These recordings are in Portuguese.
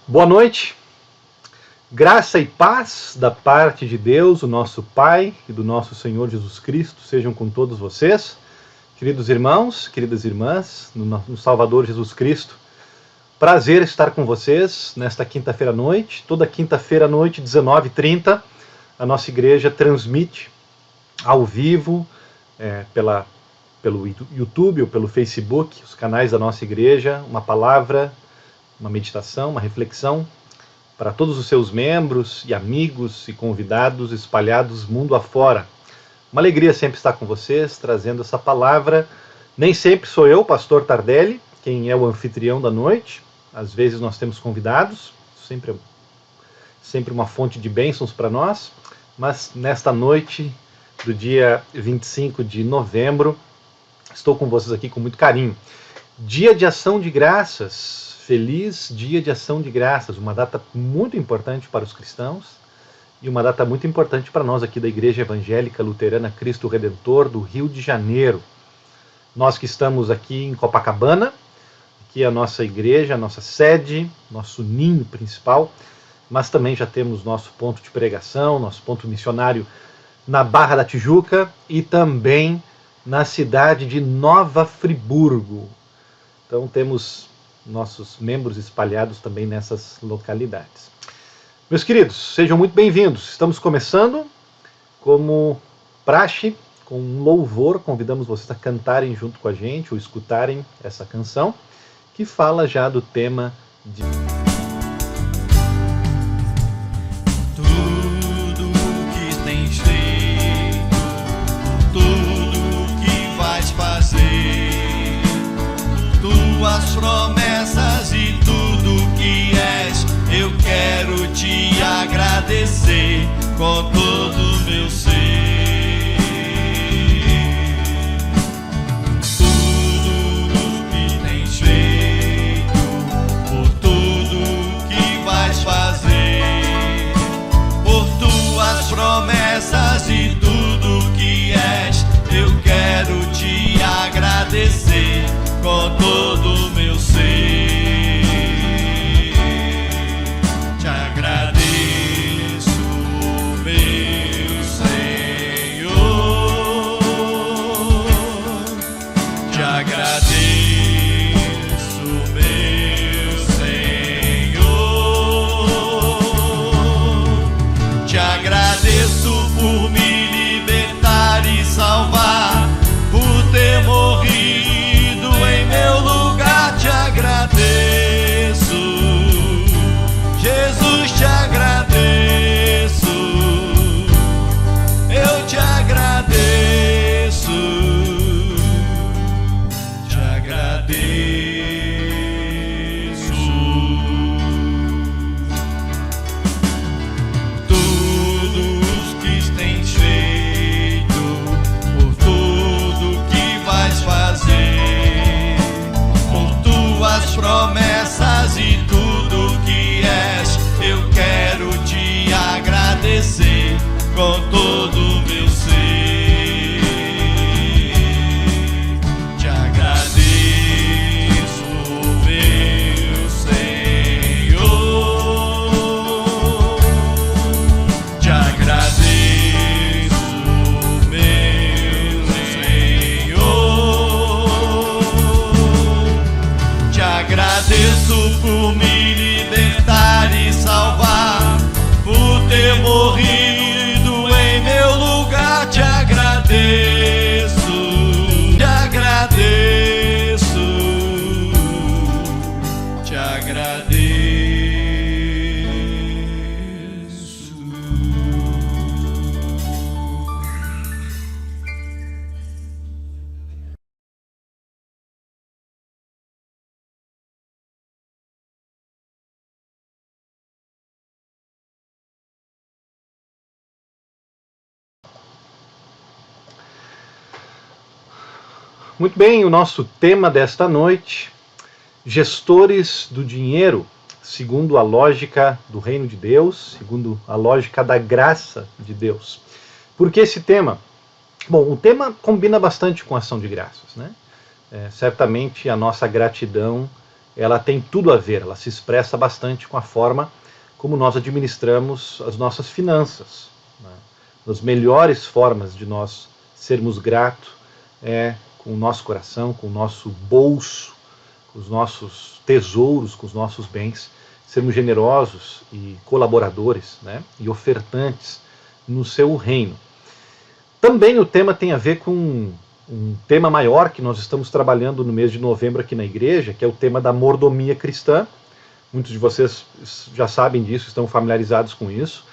Boa noite, graça e paz da parte de Deus, o nosso Pai e do nosso Senhor Jesus Cristo, sejam com todos vocês, queridos irmãos, queridas irmãs, no Salvador Jesus Cristo. Prazer estar com vocês nesta quinta-feira à noite. Toda quinta-feira à noite, 19h30, a nossa igreja transmite ao vivo, pelo YouTube ou pelo Facebook, os canais da nossa igreja, uma palavra, uma meditação, uma reflexão para todos os seus membros e amigos e convidados espalhados mundo afora. Uma alegria sempre estar com vocês, trazendo essa palavra. Nem sempre sou eu, pastor Tardelli, quem é o anfitrião da noite. Às vezes nós temos convidados, sempre uma fonte de bênçãos para nós. Mas nesta noite do dia 25 de novembro, estou com vocês aqui com muito carinho. Dia de Ação de Graças. Feliz Dia de Ação de Graças, uma data muito importante para os cristãos e uma data muito importante para nós aqui da Igreja Evangélica Luterana Cristo Redentor do Rio de Janeiro. Nós que estamos aqui em Copacabana, aqui é a nossa igreja, a nossa sede, nosso ninho principal, mas também já temos nosso ponto de pregação, nosso ponto missionário na Barra da Tijuca e também na cidade de Nova Friburgo. Então temos nossos membros espalhados também nessas localidades. Meus queridos, sejam muito bem-vindos. Estamos começando, como praxe, com um louvor. Convidamos vocês a cantarem junto com a gente ou escutarem essa canção, que fala já do tema de... Tudo que tens feito, tudo que vais fazer, tuas promessas e tudo que és, eu quero te agradecer com todo o meu ser. Tudo que tens feito, por tudo que vais fazer, por tuas promessas e tudo que és, eu quero te agradecer com todo o meu ser. Te agradeço, meu Senhor. Te agradeço, meu Senhor. Te agradeço por me libertar e salvar, por ter morrido em meu lugar. Te agradeço, Jesus, te agradeço, eu te agradeço, te agradeço. Tudo que tens feito, por tudo que vais fazer, tuas promessas e tudo que és, eu quero te agradecer com todo o meu ser. Te agradeço, meu Senhor. Te agradeço, meu Senhor. Te agradeço por me libertar e salvar, por ter morrido em meu lugar. Te agradeço, te agradeço, te agradeço. Muito bem, o nosso tema desta noite, gestores do dinheiro, segundo a lógica do reino de Deus, segundo a lógica da graça de Deus. Por que esse tema? Bom, o tema combina bastante com a ação de graças, né? Certamente a nossa gratidão ela tem tudo a ver, ela se expressa bastante com a forma como nós administramos as nossas finanças. Né? As melhores formas de nós sermos gratos é com o nosso coração, com o nosso bolso, com os nossos tesouros, com os nossos bens, sermos generosos e colaboradores, né? E ofertantes no seu reino. Também o tema tem a ver com um tema maior que nós estamos trabalhando no mês de novembro aqui na igreja, que é o tema da mordomia cristã. Muitos de vocês já sabem disso, estão familiarizados com isso.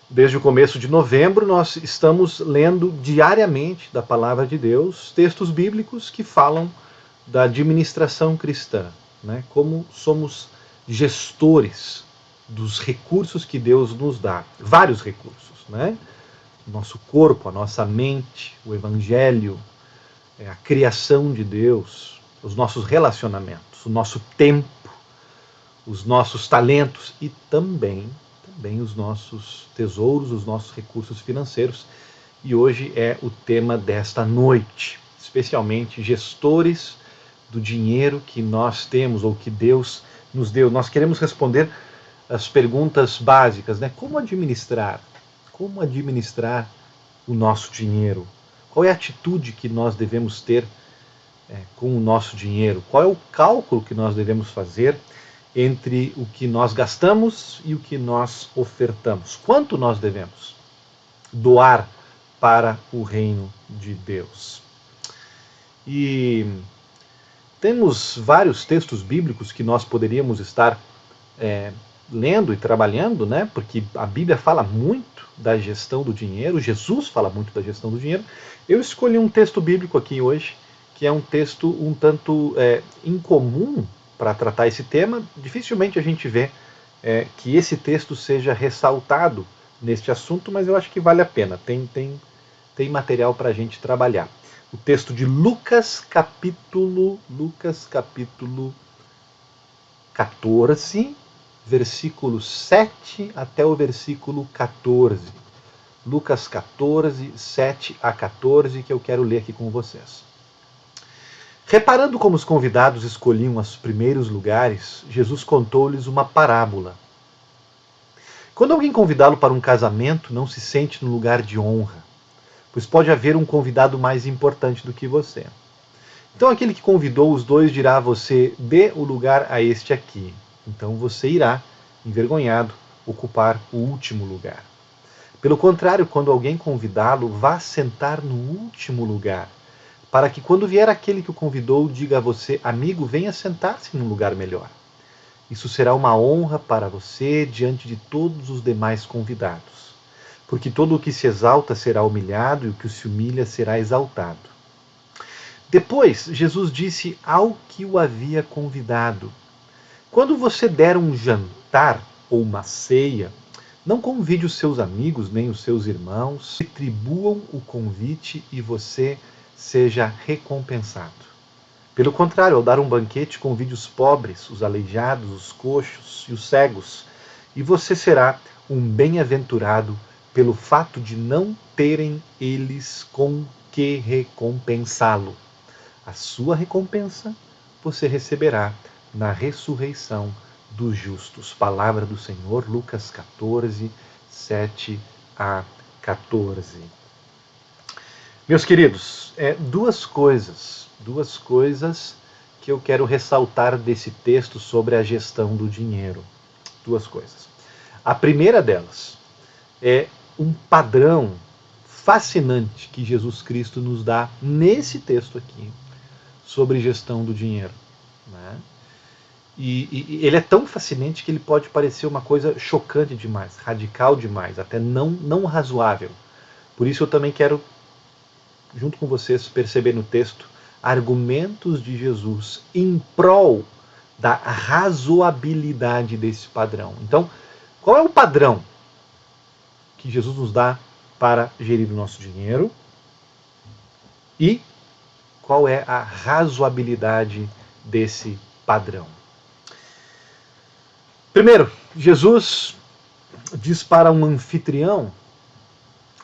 Desde o começo de novembro, nós estamos lendo diariamente da palavra de Deus textos bíblicos que falam da administração cristã, né? Como somos gestores dos recursos que Deus nos dá. Vários recursos, né? O nosso corpo, a nossa mente, o evangelho, a criação de Deus, os nossos relacionamentos, o nosso tempo, os nossos talentos e também os nossos tesouros, os nossos recursos financeiros. E hoje é o tema desta noite, especialmente gestores do dinheiro que nós temos ou que Deus nos deu. Nós queremos responder as perguntas básicas, né? Como administrar? Como administrar o nosso dinheiro? Qual é a atitude que nós devemos ter com o nosso dinheiro? Qual é o cálculo que nós devemos fazer entre o que nós gastamos e o que nós ofertamos? Quanto nós devemos doar para o reino de Deus? E temos vários textos bíblicos que nós poderíamos estar lendo e trabalhando, né? Porque a Bíblia fala muito da gestão do dinheiro, Jesus fala muito da gestão do dinheiro. Eu escolhi um texto bíblico aqui hoje, que é um texto um tanto incomum para tratar esse tema. Dificilmente a gente vê que esse texto seja ressaltado neste assunto, mas eu acho que vale a pena, tem material para a gente trabalhar. O texto de Lucas capítulo 14, versículo 7 até o versículo 14. Lucas 14, 7 a 14, que eu quero ler aqui com vocês. Reparando como os convidados escolhiam os primeiros lugares, Jesus contou-lhes uma parábola. Quando alguém convidá-lo para um casamento, não se sente no lugar de honra, pois pode haver um convidado mais importante do que você. Então aquele que convidou os dois dirá a você: dê o lugar a este aqui. Então você irá, envergonhado, ocupar o último lugar. Pelo contrário, quando alguém convidá-lo, vá sentar no último lugar, para que quando vier aquele que o convidou, diga a você: amigo, venha sentar-se num lugar melhor. Isso será uma honra para você diante de todos os demais convidados. Porque todo o que se exalta será humilhado e o que se humilha será exaltado. Depois, Jesus disse ao que o havia convidado: quando você der um jantar ou uma ceia, não convide os seus amigos nem os seus irmãos, retribuam o convite e você seja recompensado. Pelo contrário, ao dar um banquete, convide os pobres, os aleijados, os coxos e os cegos, e você será um bem-aventurado pelo fato de não terem eles com que recompensá-lo. A sua recompensa você receberá na ressurreição dos justos. Palavra do Senhor, Lucas 14, 7 a 14. Meus queridos, duas coisas que eu quero ressaltar desse texto sobre a gestão do dinheiro. Duas coisas. A primeira delas é um padrão fascinante que Jesus Cristo nos dá nesse texto aqui sobre gestão do dinheiro, né? E ele é tão fascinante que ele pode parecer uma coisa chocante demais, radical demais, até não razoável. Por isso eu também quero, junto com vocês, perceber no texto argumentos de Jesus em prol da razoabilidade desse padrão. Então, qual é o padrão que Jesus nos dá para gerir o nosso dinheiro? E qual é a razoabilidade desse padrão? Primeiro, Jesus diz para um anfitrião.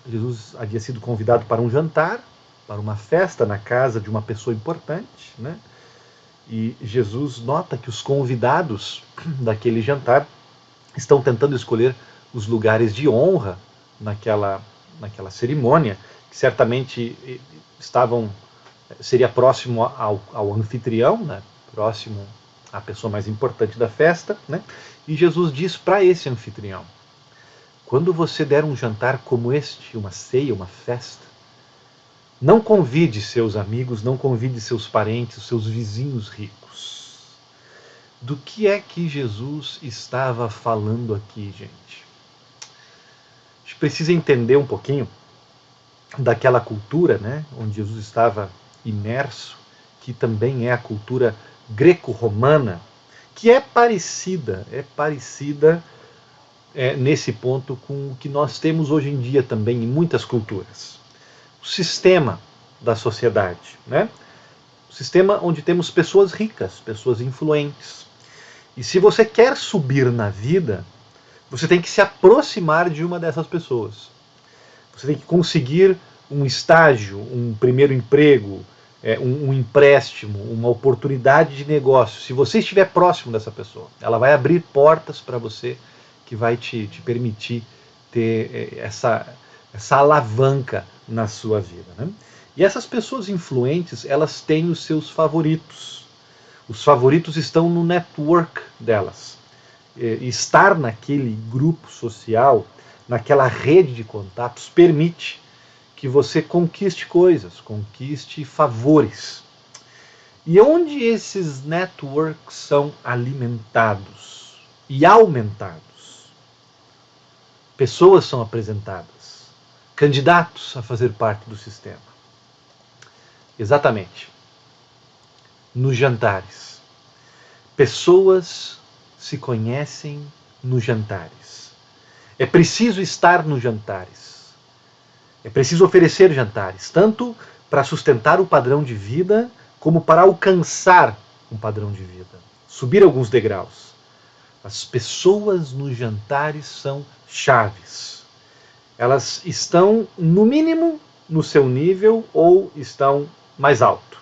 Jesus havia sido convidado para um jantar, para uma festa na casa de uma pessoa importante, né? E Jesus nota que os convidados daquele jantar estão tentando escolher os lugares de honra naquela cerimônia, que certamente seria próximo ao anfitrião, né? Próximo à pessoa mais importante da festa, né? E Jesus diz para esse anfitrião: quando você der um jantar como este, uma ceia, uma festa, não convide seus amigos, não convide seus parentes, seus vizinhos ricos. Do que é que Jesus estava falando aqui, gente? A gente precisa entender um pouquinho daquela cultura, né, onde Jesus estava imerso, que também é a cultura greco-romana, que é parecida nesse ponto com o que nós temos hoje em dia também em muitas culturas. O sistema da sociedade, né? O sistema onde temos pessoas ricas, pessoas influentes. E se você quer subir na vida, você tem que se aproximar de uma dessas pessoas. Você tem que conseguir um estágio, um primeiro emprego, um empréstimo, uma oportunidade de negócio. Se você estiver próximo dessa pessoa, ela vai abrir portas para você que vai te permitir ter essa alavanca na sua vida, né? E essas pessoas influentes, elas têm os seus favoritos. Os favoritos estão no network delas. Estar naquele grupo social, naquela rede de contatos, permite que você conquiste coisas, conquiste favores. E onde esses networks são alimentados e aumentados? Pessoas são apresentadas, candidatos a fazer parte do sistema. Exatamente. Nos jantares. Pessoas se conhecem nos jantares. É preciso estar nos jantares. É preciso oferecer jantares, tanto para sustentar o padrão de vida, como para alcançar um padrão de vida. Subir alguns degraus. As pessoas nos jantares são chaves. Elas estão, no mínimo, no seu nível ou estão mais alto.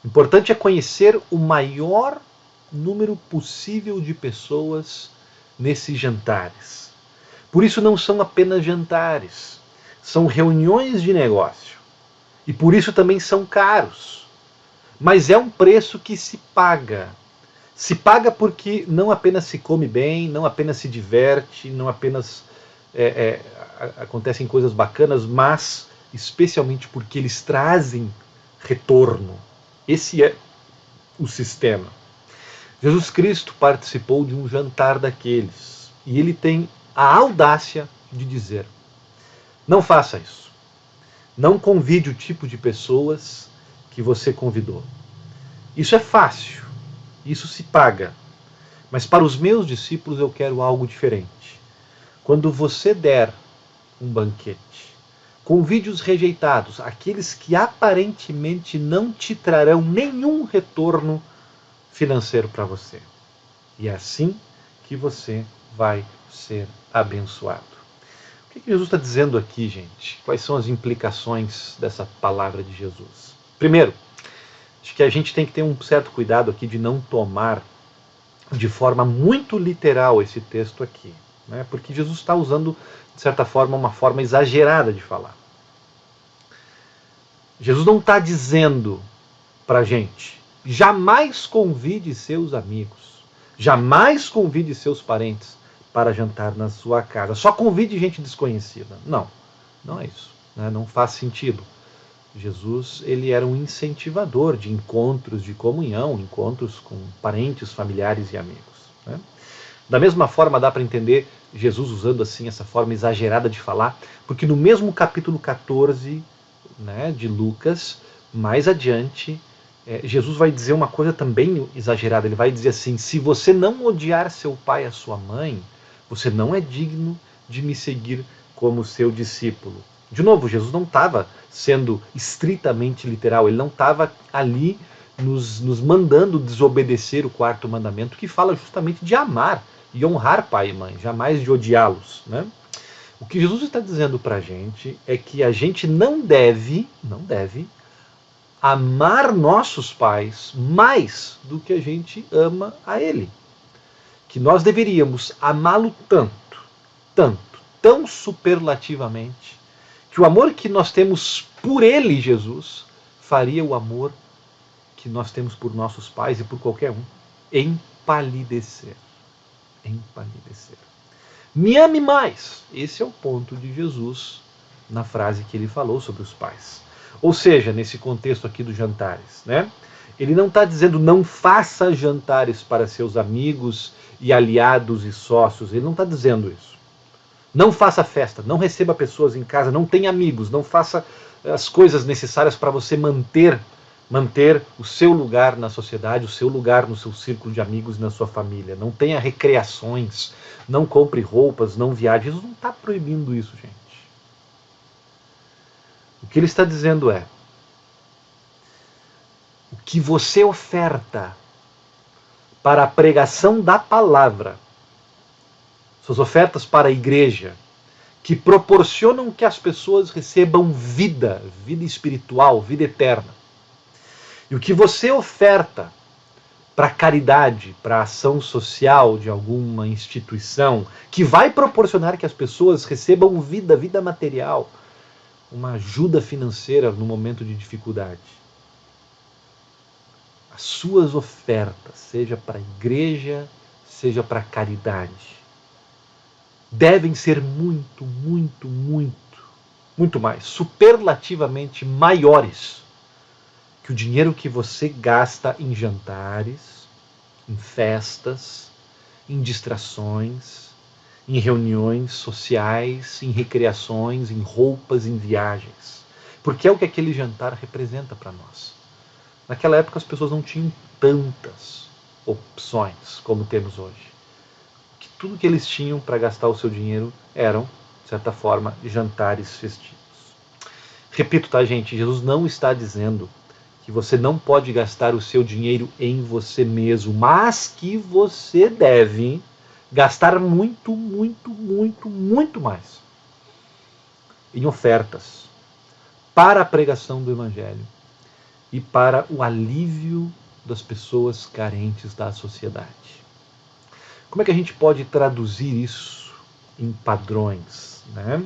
O importante é conhecer o maior número possível de pessoas nesses jantares. Por isso não são apenas jantares, são reuniões de negócio. E por isso também são caros. Mas é um preço que se paga. Se paga porque não apenas se come bem, não apenas se diverte, não apenas acontecem coisas bacanas, mas especialmente porque eles trazem retorno. Esse é o sistema. Jesus Cristo participou de um jantar daqueles e ele tem a audácia de dizer: não faça isso. Não convide o tipo de pessoas que você convidou. Isso é fácil, isso se paga. Mas para os meus discípulos eu quero algo diferente. Quando você der um banquete, convide os rejeitados, aqueles que aparentemente não te trarão nenhum retorno financeiro para você. E é assim que você vai ser abençoado. O que Jesus está dizendo aqui, gente? Quais são as implicações dessa palavra de Jesus? Primeiro, acho que a gente tem que ter um certo cuidado aqui de não tomar de forma muito literal esse texto aqui, né? Porque Jesus está usando, de certa forma, uma forma exagerada de falar. Jesus não está dizendo para a gente: jamais convide seus amigos, jamais convide seus parentes para jantar na sua casa. Só convide gente desconhecida. Não, não é isso, né? Não faz sentido. Jesus, ele era um incentivador de encontros de comunhão, encontros com parentes, familiares e amigos, né? Da mesma forma dá para entender Jesus usando assim essa forma exagerada de falar, porque no mesmo capítulo 14, né, de Lucas, mais adiante, Jesus vai dizer uma coisa também exagerada. Ele vai dizer assim: se você não odiar seu pai e a sua mãe, você não é digno de me seguir como seu discípulo. De novo, Jesus não estava sendo estritamente literal, ele não estava ali nos mandando desobedecer o quarto mandamento, que fala justamente de amar e honrar pai e mãe, jamais de odiá-los, né? O que Jesus está dizendo para a gente é que a gente não deve amar nossos pais mais do que a gente ama a ele. Que nós deveríamos amá-lo tão superlativamente, que o amor que nós temos por ele, Jesus, faria o amor que nós temos por nossos pais e por qualquer um empalidecer. Empalidecer. Me ame mais. Esse é o ponto de Jesus na frase que ele falou sobre os pais. Ou seja, nesse contexto aqui dos jantares, né? Ele não está dizendo não faça jantares para seus amigos e aliados e sócios. Ele não está dizendo isso. Não faça festa, não receba pessoas em casa, não tenha amigos, não faça as coisas necessárias para você manter o seu lugar na sociedade, o seu lugar no seu círculo de amigos e na sua família. Não tenha recreações, não compre roupas, não viaje. Jesus não está proibindo isso, gente. O que ele está dizendo é: o que você oferta para a pregação da palavra, suas ofertas para a igreja, que proporcionam que as pessoas recebam vida espiritual, vida eterna. E o que você oferta para a caridade, para a ação social de alguma instituição, que vai proporcionar que as pessoas recebam vida material, uma ajuda financeira no momento de dificuldade. As suas ofertas, seja para a igreja, seja para a caridade, devem ser muito mais, superlativamente maiores que o dinheiro que você gasta em jantares, em festas, em distrações, em reuniões sociais, em recreações, em roupas, em viagens. Porque é o que aquele jantar representa para nós. Naquela época as pessoas não tinham tantas opções como temos hoje. Tudo que eles tinham para gastar o seu dinheiro eram, de certa forma, jantares festivos. Repito, tá, gente? Jesus não está dizendo que você não pode gastar o seu dinheiro em você mesmo, mas que você deve gastar muito mais em ofertas para a pregação do Evangelho e para o alívio das pessoas carentes da sociedade. Como é que a gente pode traduzir isso em padrões, né?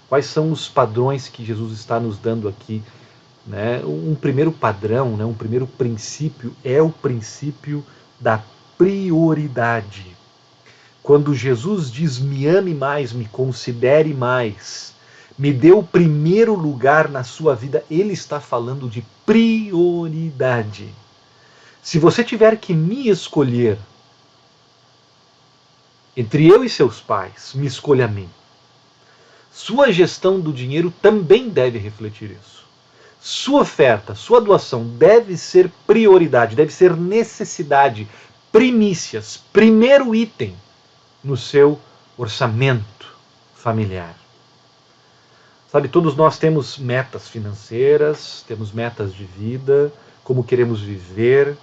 Quais são os padrões que Jesus está nos dando aqui, né? Um primeiro padrão, né? Um primeiro princípio é o princípio da prioridade. Quando Jesus diz me ame mais, me considere mais, me dê o primeiro lugar na sua vida, ele está falando de prioridade. Se você tiver que me escolher entre eu e seus pais, me escolha a mim. Sua gestão do dinheiro também deve refletir isso. Sua oferta, sua doação deve ser prioridade, deve ser necessidade, primícias, primeiro item no seu orçamento familiar. Sabe, todos nós temos metas financeiras, temos metas de vida, como queremos viver,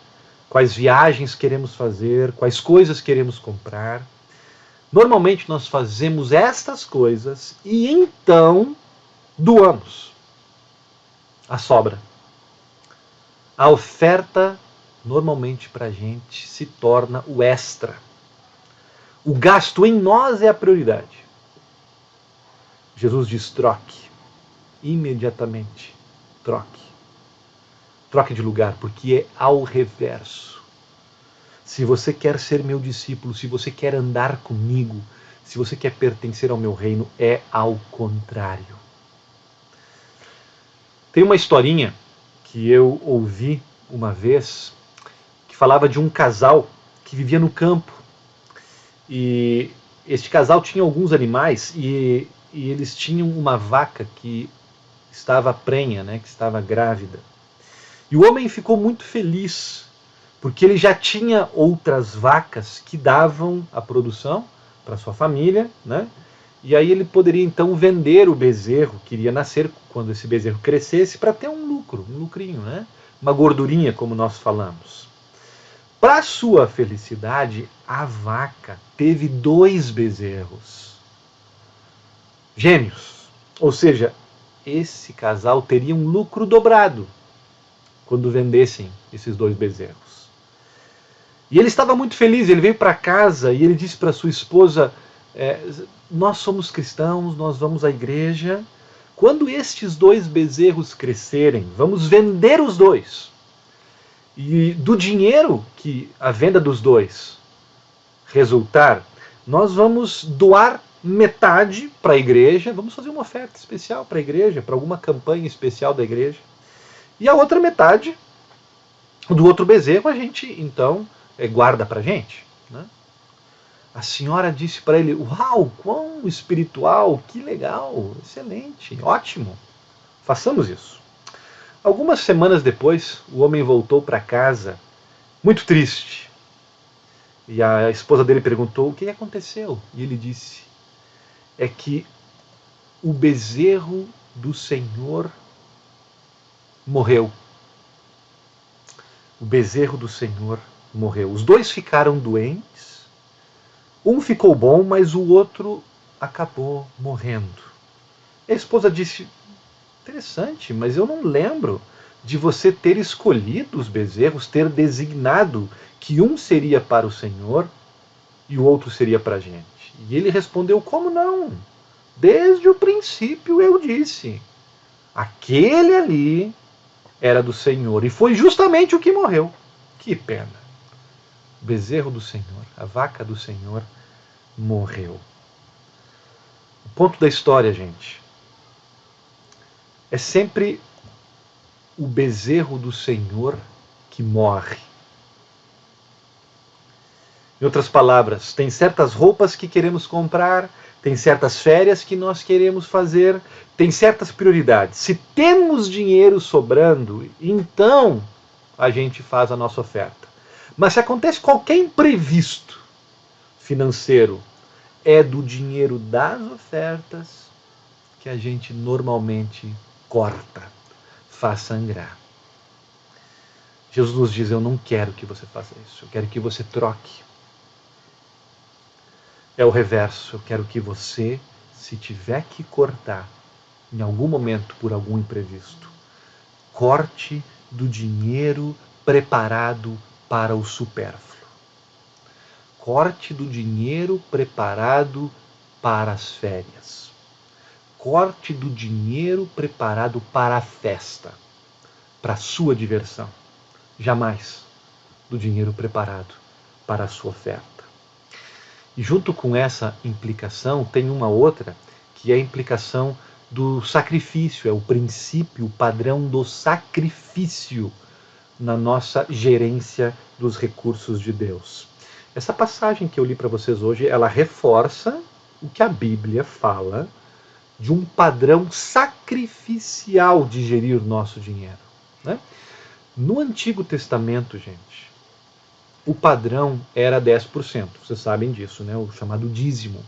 quais viagens queremos fazer, quais coisas queremos comprar. Normalmente nós fazemos estas coisas e então doamos a sobra. A oferta normalmente para a gente se torna o extra. O gasto em nós é a prioridade. Jesus diz troque. Imediatamente troque. Troque de lugar, porque é ao reverso. Se você quer ser meu discípulo, se você quer andar comigo, se você quer pertencer ao meu reino, é ao contrário. Tem uma historinha que eu ouvi uma vez, que falava de um casal que vivia no campo. E este casal tinha alguns animais e eles tinham uma vaca que estava prenha, né, que estava grávida. E o homem ficou muito feliz, porque ele já tinha outras vacas que davam a produção para sua família, né? E aí ele poderia então vender o bezerro que iria nascer quando esse bezerro crescesse para ter um lucrinho, né? Uma gordurinha, como nós falamos. Para sua felicidade, a vaca teve 2 bezerros gêmeos, ou seja, esse casal teria um lucro dobrado. quando vendessem esses 2 bezerros. E ele estava muito feliz, ele veio para casa e ele disse para sua esposa, nós somos cristãos, nós vamos à igreja, quando estes 2 bezerros crescerem, vamos vender os 2. E do dinheiro que a venda dos 2 resultar, nós vamos doar metade para a igreja, vamos fazer uma oferta especial para a igreja, para alguma campanha especial da igreja. E a outra metade do outro bezerro a gente, então, guarda para a gente. Né? A senhora disse para ele, uau, quão espiritual, que legal, excelente, ótimo, façamos isso. Algumas semanas depois, o homem voltou para casa muito triste. E a esposa dele perguntou, o que aconteceu? E ele disse, é que o bezerro do Senhor morreu. O bezerro do Senhor morreu. Os 2 ficaram doentes. Um ficou bom, mas o outro acabou morrendo. A esposa disse, interessante, mas eu não lembro de você ter escolhido os bezerros, ter designado que um seria para o Senhor e o outro seria para a gente. E ele respondeu, como não? Desde o princípio eu disse, aquele ali era do Senhor e foi justamente o que morreu. Que pena. O bezerro do Senhor, a vaca do Senhor morreu. O ponto da história, gente, é sempre o bezerro do Senhor que morre. Em outras palavras, tem certas roupas que queremos comprar, tem certas férias que nós queremos fazer, tem certas prioridades. Se temos dinheiro sobrando, então a gente faz a nossa oferta. Mas se acontece qualquer imprevisto financeiro, é do dinheiro das ofertas que a gente normalmente corta, faz sangrar. Jesus nos diz, eu não quero que você faça isso, eu quero que você troque. É o reverso, eu quero que você, se tiver que cortar, em algum momento, por algum imprevisto, corte do dinheiro preparado para o supérfluo. Corte do dinheiro preparado para as férias. Corte do dinheiro preparado para a festa, para a sua diversão. Jamais do dinheiro preparado para a sua oferta. E junto com essa implicação, tem uma outra, que é a implicação do sacrifício, é o princípio, o padrão do sacrifício na nossa gerência dos recursos de Deus. Essa passagem que eu li para vocês hoje, ela reforça o que a Bíblia fala de um padrão sacrificial de gerir nosso dinheiro. Né? No Antigo Testamento, gente, o padrão era 10%, vocês sabem disso, né? O chamado dízimo.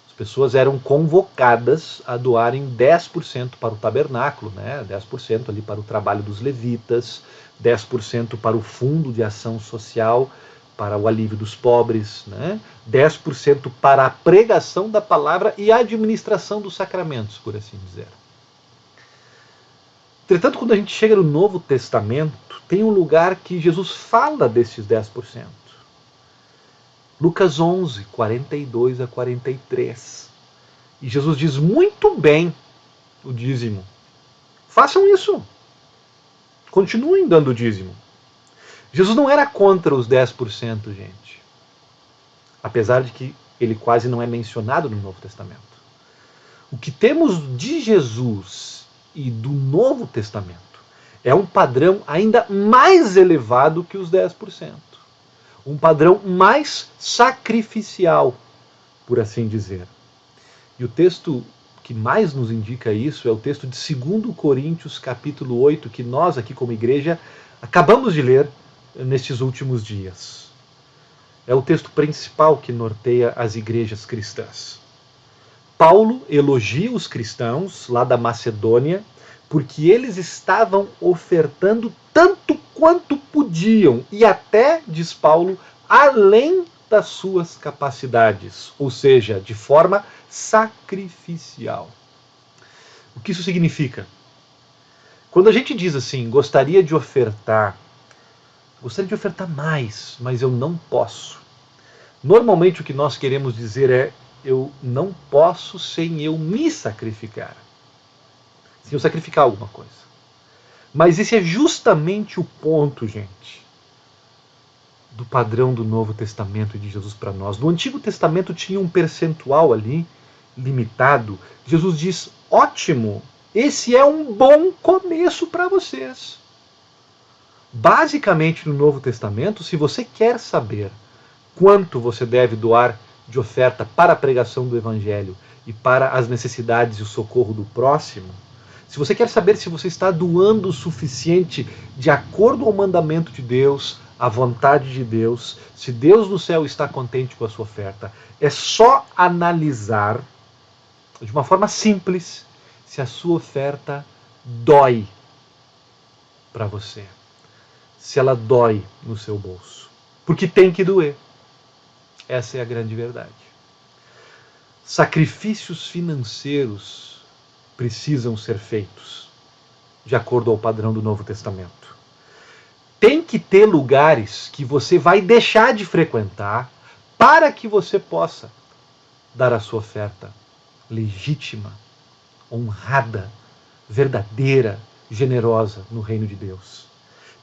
As pessoas eram convocadas a doarem 10% para o tabernáculo, né? 10% ali para o trabalho dos levitas, 10% para o fundo de ação social, para o alívio dos pobres, né? 10% para a pregação da palavra e a administração dos sacramentos, por assim dizer. Entretanto, quando a gente chega no Novo Testamento, tem um lugar que Jesus fala desses 10%. Lucas 11, 42 a 43. E Jesus diz, muito bem, o dízimo. Façam isso. Continuem dando o dízimo. Jesus não era contra os 10%, gente. Apesar de que ele quase não é mencionado no Novo Testamento. O que temos de Jesus e do Novo Testamento é um padrão ainda mais elevado que os 10%. Um padrão mais sacrificial, por assim dizer. E o texto que mais nos indica isso é o texto de 2 Coríntios, capítulo 8, que nós aqui como igreja acabamos de ler nestes últimos dias. É o texto principal que norteia as igrejas cristãs. Paulo elogia os cristãos lá da Macedônia porque eles estavam ofertando tanto quanto podiam e até, diz Paulo, além das suas capacidades, ou seja, de forma sacrificial. O que isso significa? Quando a gente diz assim, gostaria de ofertar mais, mas eu não posso. Normalmente o que nós queremos dizer é, eu não posso sem eu me sacrificar. Sem eu sacrificar alguma coisa. Mas esse é justamente o ponto, gente, do padrão do Novo Testamento e de Jesus para nós. No Antigo Testamento tinha um percentual ali, limitado. Jesus diz, ótimo, esse é um bom começo para vocês. Basicamente, no Novo Testamento, se você quer saber quanto você deve doar de oferta para a pregação do Evangelho e para as necessidades e o socorro do próximo, se você quer saber se você está doando o suficiente de acordo ao mandamento de Deus, à vontade de Deus, se Deus no céu está contente com a sua oferta, é só analisar de uma forma simples se a sua oferta dói para você. Se ela dói no seu bolso. Porque tem que doer. Essa é a grande verdade. Sacrifícios financeiros precisam ser feitos de acordo ao padrão do Novo Testamento. Tem que ter lugares que você vai deixar de frequentar para que você possa dar a sua oferta legítima, honrada, verdadeira, generosa no reino de Deus.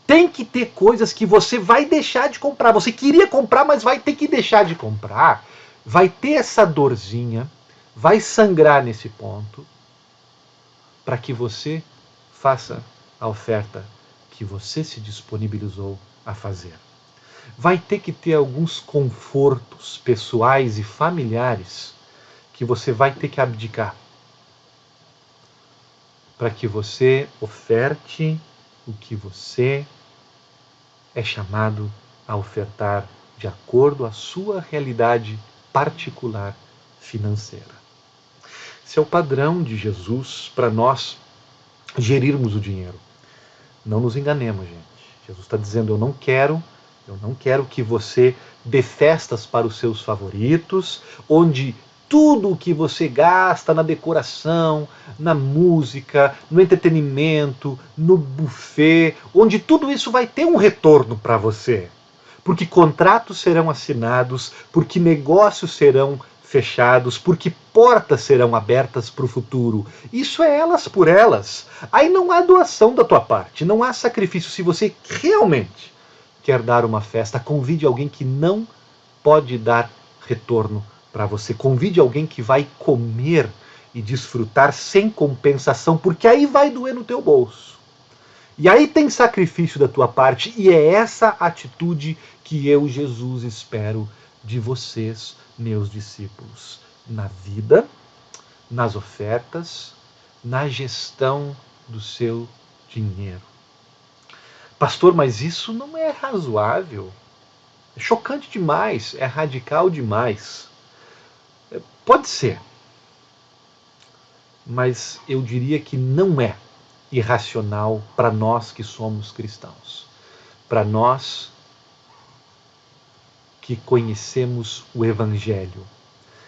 Tem que ter coisas que você vai deixar de comprar. Você queria comprar, mas vai ter que deixar de comprar. Vai ter essa dorzinha, vai sangrar nesse ponto, para que você faça a oferta que você se disponibilizou a fazer. Vai ter que ter alguns confortos pessoais e familiares que você vai ter que abdicar para que você oferte o que você é chamado a ofertar de acordo à sua realidade particular financeira. Esse é o padrão de Jesus para nós gerirmos o dinheiro. Não nos enganemos, gente. Jesus está dizendo, eu não quero que você dê festas para os seus favoritos, onde tudo o que você gasta na decoração, na música, no entretenimento, no buffet, onde tudo isso vai ter um retorno para você. Porque contratos serão assinados, porque negócios serão fechados, porque portas serão abertas para o futuro. Isso é elas por elas. Aí não há doação da tua parte, não há sacrifício. Se você realmente quer dar uma festa, convide alguém que não pode dar retorno para você. Convide alguém que vai comer e desfrutar sem compensação, porque aí vai doer no teu bolso. E aí tem sacrifício da tua parte, e é essa atitude que eu, Jesus, espero de vocês, meus discípulos, na vida, nas ofertas, na gestão do seu dinheiro. Pastor, mas isso não é razoável. É chocante demais, é radical demais. Pode ser, mas eu diria que não é irracional para nós que somos cristãos, para nós que conhecemos o Evangelho.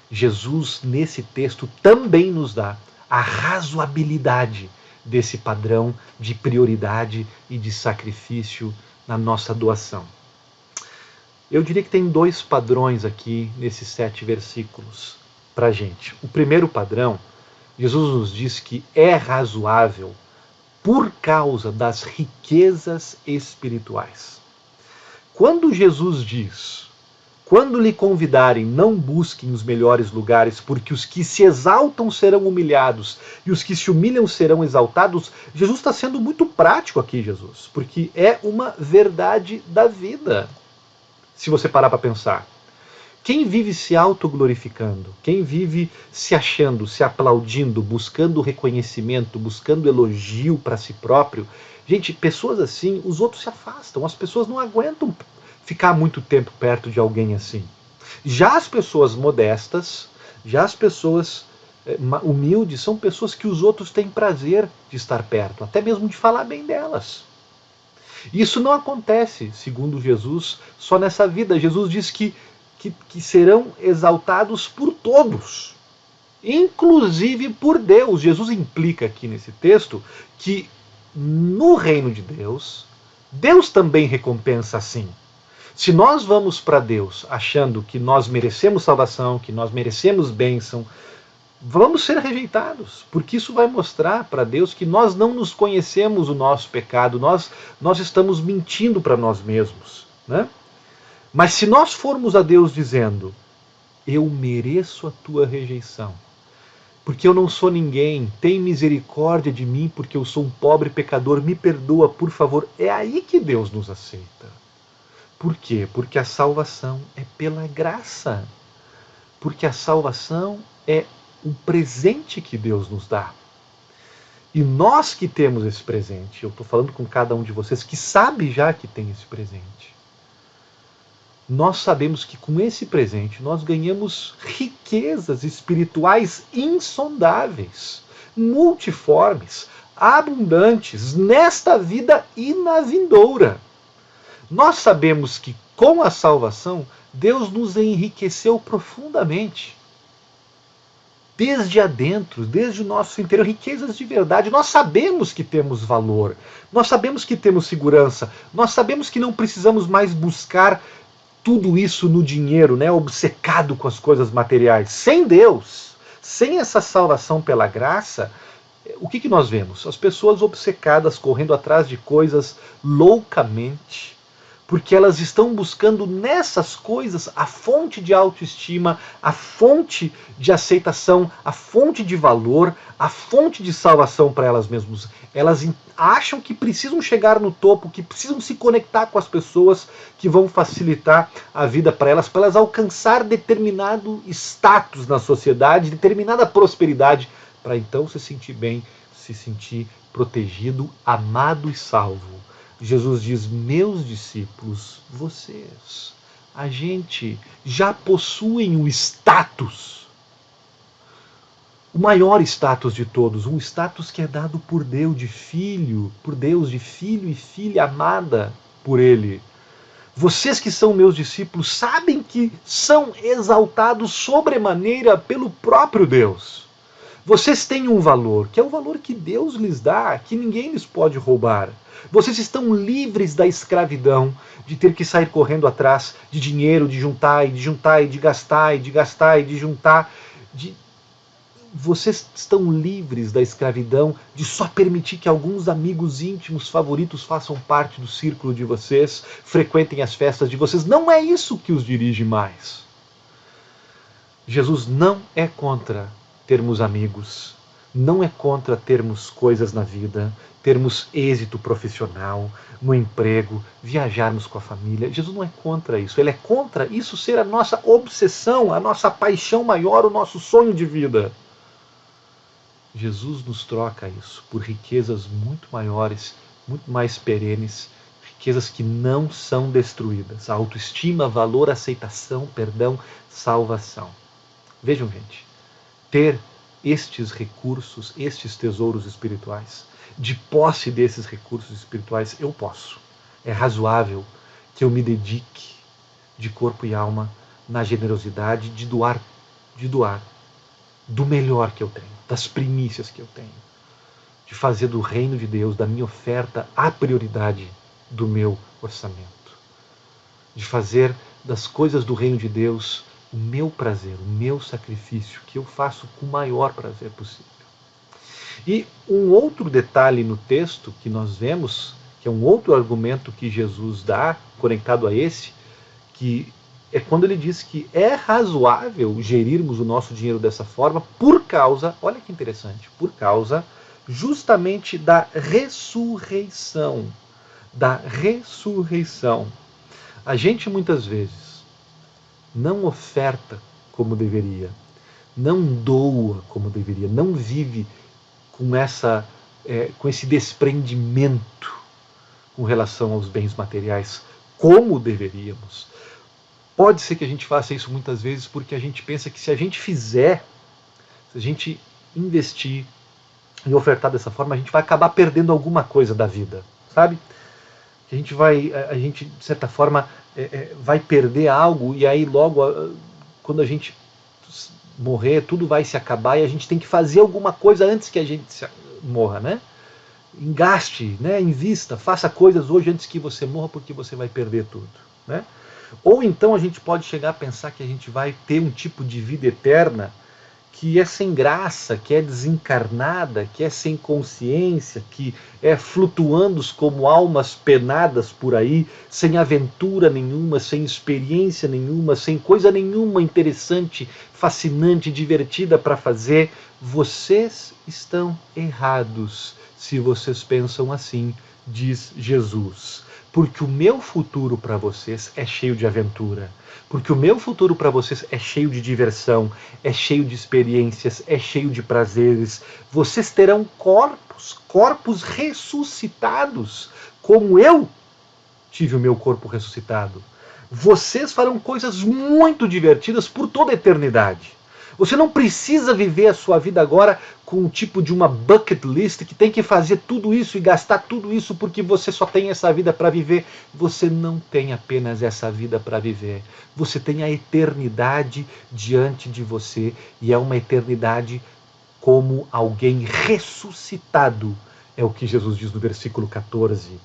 Jesus, nesse texto, também nos dá a razoabilidade desse padrão de prioridade e de sacrifício na nossa doação. Eu diria que tem 2 padrões aqui nesses 7 versículos para a gente. O primeiro padrão, Jesus nos diz que é razoável por causa das riquezas espirituais. Quando Jesus diz, quando lhe convidarem, não busquem os melhores lugares, porque os que se exaltam serão humilhados e os que se humilham serão exaltados, Jesus está sendo muito prático aqui, Jesus, porque é uma verdade da vida. Se você parar para pensar, quem vive se autoglorificando, quem vive se achando, se aplaudindo, buscando reconhecimento, buscando elogio para si próprio, gente, pessoas assim, os outros se afastam, as pessoas não aguentam ficar muito tempo perto de alguém assim. Já as pessoas modestas, já as pessoas humildes, são pessoas que os outros têm prazer de estar perto, até mesmo de falar bem delas. Isso não acontece, segundo Jesus, só nessa vida. Jesus diz que serão exaltados por todos, inclusive por Deus. Jesus implica aqui nesse texto que no reino de Deus, Deus também recompensa assim. Se nós vamos para Deus achando que nós merecemos salvação, que nós merecemos bênção, vamos ser rejeitados, porque isso vai mostrar para Deus que nós não nos conhecemos o nosso pecado, nós estamos mentindo para nós mesmos, né? Mas se nós formos a Deus dizendo, eu mereço a tua rejeição, porque eu não sou ninguém, tem misericórdia de mim, porque eu sou um pobre pecador, me perdoa, por favor, é aí que Deus nos aceita. Por quê? Porque a salvação é pela graça. Porque a salvação é um presente que Deus nos dá. E nós que temos esse presente, eu estou falando com cada um de vocês que sabe já que tem esse presente. Nós sabemos que com esse presente nós ganhamos riquezas espirituais insondáveis, multiformes, abundantes, nesta vida e na vindoura. Nós sabemos que com a salvação, Deus nos enriqueceu profundamente. Desde adentro, desde o nosso interior, riquezas de verdade. Nós sabemos que temos valor, nós sabemos que temos segurança, nós sabemos que não precisamos mais buscar tudo isso no dinheiro, né, obcecado com as coisas materiais. Sem Deus, sem essa salvação pela graça, o que nós vemos? As pessoas obcecadas, correndo atrás de coisas loucamente, porque elas estão buscando nessas coisas a fonte de autoestima, a fonte de aceitação, a fonte de valor, a fonte de salvação para elas mesmas. Elas acham que precisam chegar no topo, que precisam se conectar com as pessoas que vão facilitar a vida para elas alcançar determinado status na sociedade, determinada prosperidade, para então se sentir bem, se sentir protegido, amado e salvo. Jesus diz, meus discípulos, vocês, a gente já possuem o status, o maior status de todos, um status que é dado por Deus de filho e filha amada por Ele. Vocês que são meus discípulos sabem que são exaltados sobremaneira pelo próprio Deus. Vocês têm um valor, que é o valor que Deus lhes dá, que ninguém lhes pode roubar. Vocês estão livres da escravidão, de ter que sair correndo atrás de dinheiro, de juntar e de juntar e de gastar e de gastar e de juntar. Vocês estão livres da escravidão de só permitir que alguns amigos íntimos favoritos façam parte do círculo de vocês, frequentem as festas de vocês. Não é isso que os dirige mais. Jesus não é contra termos amigos, não é contra termos coisas na vida, termos êxito profissional, no emprego, viajarmos com a família. Jesus não é contra isso. Ele é contra isso ser a nossa obsessão, a nossa paixão maior, o nosso sonho de vida. Jesus nos troca isso por riquezas muito maiores, muito mais perenes, riquezas que não são destruídas. Autoestima, valor, aceitação, perdão, salvação. Vejam, gente, ter estes recursos, estes tesouros espirituais, de posse desses recursos espirituais, eu posso. É razoável que eu me dedique de corpo e alma na generosidade de doar do melhor que eu tenho, das primícias que eu tenho, de fazer do reino de Deus, da minha oferta, a prioridade do meu orçamento, de fazer das coisas do reino de Deus o meu prazer, o meu sacrifício, que eu faço com o maior prazer possível. E um outro detalhe no texto que nós vemos, que é um outro argumento que Jesus dá, conectado a esse, que é quando ele diz que é razoável gerirmos o nosso dinheiro dessa forma por causa, olha que interessante, por causa justamente da ressurreição. Da ressurreição. A gente muitas vezes não oferta como deveria, não doa como deveria, não vive com esse desprendimento com relação aos bens materiais como deveríamos. Pode ser que a gente faça isso muitas vezes porque a gente pensa que se a gente fizer, se a gente investir e ofertar dessa forma, a gente vai acabar perdendo alguma coisa da vida, sabe? A gente de certa forma vai perder algo e aí logo quando a gente morrer tudo vai se acabar e a gente tem que fazer alguma coisa antes que a gente morra, né? engaste, né? Invista, faça coisas hoje antes que você morra, porque você vai perder tudo, né? Ou então a gente pode chegar a pensar que a gente vai ter um tipo de vida eterna que é sem graça, que é desencarnada, que é sem consciência, que é flutuando como almas penadas por aí, sem aventura nenhuma, sem experiência nenhuma, sem coisa nenhuma interessante, fascinante, divertida para fazer. Vocês estão errados se vocês pensam assim, diz Jesus. Porque o meu futuro para vocês é cheio de aventura. Porque o meu futuro para vocês é cheio de diversão, é cheio de experiências, é cheio de prazeres. Vocês terão corpos ressuscitados, como eu tive o meu corpo ressuscitado. Vocês farão coisas muito divertidas por toda a eternidade. Você não precisa viver a sua vida agora com o tipo de uma bucket list que tem que fazer tudo isso e gastar tudo isso porque você só tem essa vida para viver. Você não tem apenas essa vida para viver. Você tem a eternidade diante de você e é uma eternidade como alguém ressuscitado. É o que Jesus diz no versículo 14.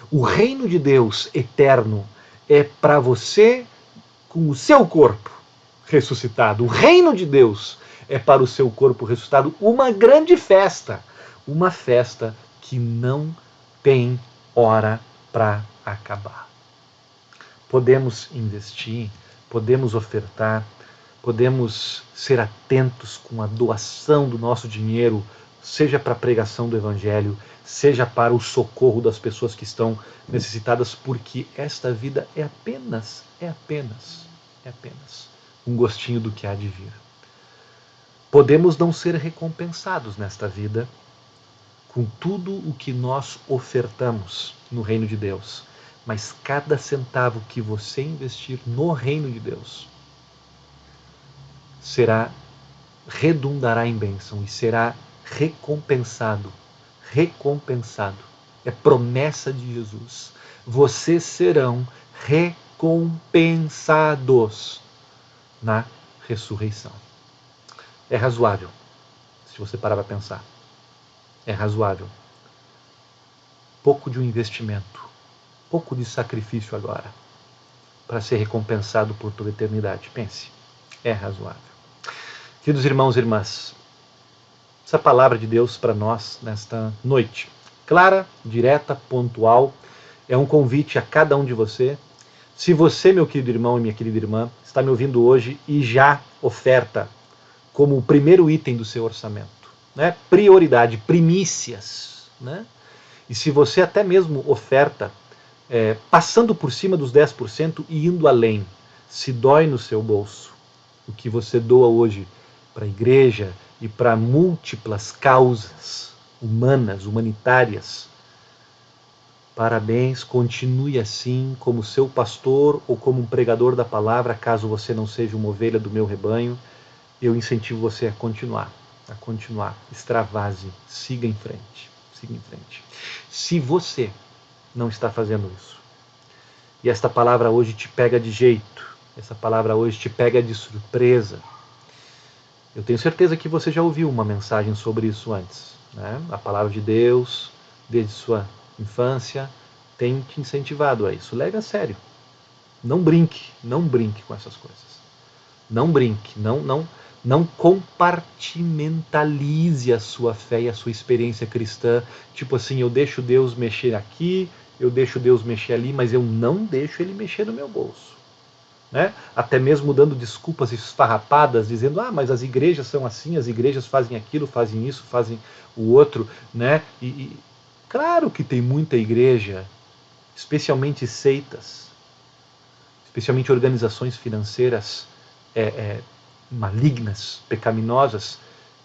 O reino de Deus eterno é para você com o seu corpo ressuscitado. O reino de Deus é para o seu corpo ressuscitado uma grande festa. Uma festa que não tem hora para acabar. Podemos investir, podemos ofertar, podemos ser atentos com a doação do nosso dinheiro, seja para a pregação do Evangelho, seja para o socorro das pessoas que estão necessitadas, porque esta vida é apenas um gostinho do que há de vir. Podemos não ser recompensados nesta vida com tudo o que nós ofertamos no reino de Deus, mas cada centavo que você investir no reino de Deus redundará em bênção e será recompensado. É promessa de Jesus. Vocês serão recompensados na ressurreição. É razoável, se você parar para pensar. É razoável. Pouco de um investimento, pouco de sacrifício agora, para ser recompensado por toda a eternidade. Pense, é razoável. Queridos irmãos e irmãs, essa palavra de Deus para nós nesta noite, clara, direta, pontual, é um convite a cada um de você. Se você, meu querido irmão e minha querida irmã, está me ouvindo hoje e já oferta como o primeiro item do seu orçamento, né? Prioridade, primícias, né? E se você até mesmo oferta passando por cima dos 10% e indo além, se dói no seu bolso o que você doa hoje para a igreja e para múltiplas causas humanas, humanitárias, parabéns, continue assim como seu pastor ou como um pregador da palavra, caso você não seja uma ovelha do meu rebanho, eu incentivo você a continuar, extravase, siga em frente. Se você não está fazendo isso, e esta palavra hoje te pega de jeito, essa palavra hoje te pega de surpresa, eu tenho certeza que você já ouviu uma mensagem sobre isso antes, né? A palavra de Deus, desde sua infância, tem te incentivado a isso. Leve a sério. Não brinque com essas coisas. Não brinque, não compartimentalize a sua fé e a sua experiência cristã, tipo assim, eu deixo Deus mexer aqui, eu deixo Deus mexer ali, mas eu não deixo Ele mexer no meu bolso. Né? Até mesmo dando desculpas esfarrapadas, dizendo, mas as igrejas são assim, as igrejas fazem aquilo, fazem isso, fazem o outro. Né? E claro que tem muita igreja, especialmente seitas, especialmente organizações financeiras malignas, pecaminosas,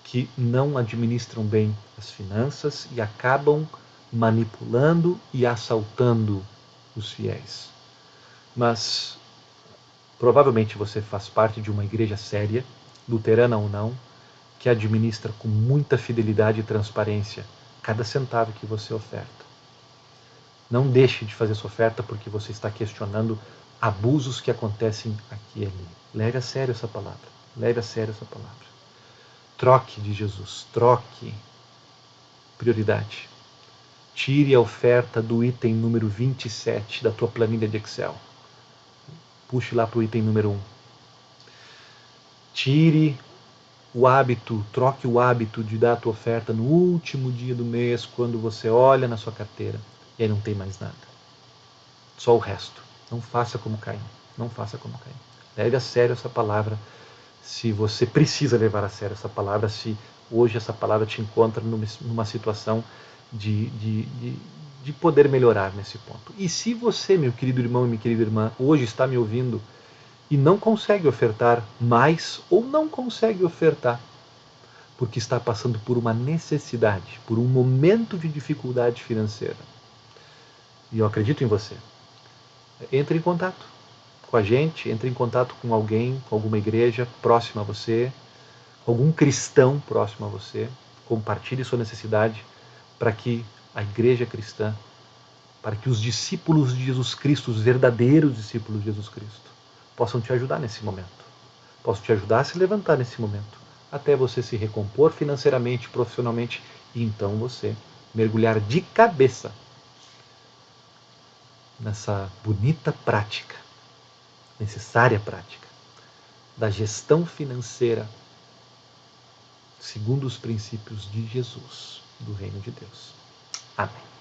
que não administram bem as finanças e acabam manipulando e assaltando os fiéis. Mas provavelmente você faz parte de uma igreja séria, luterana ou não, que administra com muita fidelidade e transparência cada centavo que você oferta. Não deixe de fazer sua oferta porque você está questionando abusos que acontecem aqui e ali. Leve a sério essa palavra. Troque de Jesus. Troque. Prioridade. Tire a oferta do item número 27 da tua planilha de Excel. Puxe lá para o item número 1. Tire o hábito, troque o hábito de dar a tua oferta no último dia do mês, quando você olha na sua carteira e aí não tem mais nada. Só o resto. Não faça como Caim. Não faça como Caim. Leve a sério essa palavra, se você precisa levar a sério essa palavra, se hoje essa palavra te encontra numa situação de poder melhorar nesse ponto. E se você, meu querido irmão e minha querida irmã, hoje está me ouvindo e não consegue ofertar mais ou não consegue ofertar porque está passando por uma necessidade, por um momento de dificuldade financeira, e eu acredito em você, entre em contato com a gente, entre em contato com alguém, com alguma igreja próxima a você, algum cristão próximo a você, compartilhe sua necessidade para que a igreja cristã, para que os discípulos de Jesus Cristo, os verdadeiros discípulos de Jesus Cristo, possam te ajudar nesse momento, possam te ajudar a se levantar nesse momento, até você se recompor financeiramente, profissionalmente, e então você mergulhar de cabeça nessa bonita prática, necessária prática, da gestão financeira segundo os princípios de Jesus, do Reino de Deus. Amém.